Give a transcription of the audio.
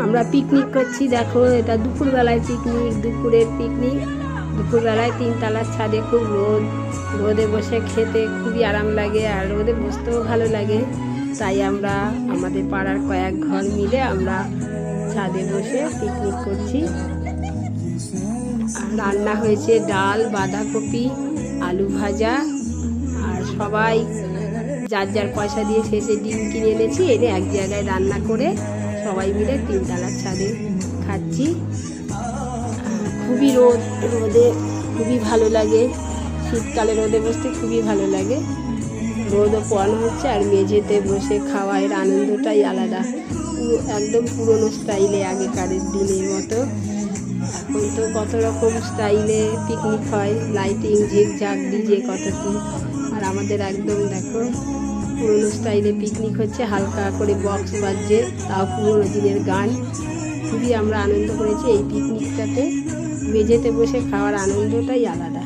আমরা পিকনিক করছি। দেখো, এটা দুপুরবেলায় পিকনিক, দুপুরের পিকনিক। দুপুরবেলায় 3 তলার ছাদে খুব রোদ, রোদে বসে খেতে খুবই আরাম লাগে, আর রোদে বসতেও ভালো লাগে। তাই আমরা আমাদের পাড়ার কয়েক ঘর মিলে আমরা ছাদে বসে পিকনিক করছি। আর রান্না হয়েছে ডাল, বাঁধাকপি, আলু ভাজা, আর সবাই যার যার পয়সা দিয়ে শেষে ডিম কিনে এনেছি, এনে এক জায়গায় রান্না করে সবাই মিলে 3 তলার ছাদে খাচ্ছি। খুবই রোদ, রোদে খুবই ভালো লাগে। শীতকালে রোদে বসতে খুবই ভালো লাগে। রোদও পোয়ানো হচ্ছে, আর মেঝেতে বসে খাওয়ার আনন্দটাই আলাদা। একদম পুরনো স্টাইলে, আগেকারের দিনের মতো। এখন তো কত রকম স্টাইলে পিকনিক হয়, লাইটিং, ঝিকঝাক, ডিজে, কত কি। আর আমাদের একদম দেখো পুরনো স্টাইলে পিকনিক হচ্ছে, হালকা করে বক্স বাজছে, তাও পুরনো দিনের গান। খুবই আমরা আনন্দ করেছি এই পিকনিকটাতে। মেঝেতে বসে খাওয়ার আনন্দটাই আলাদা।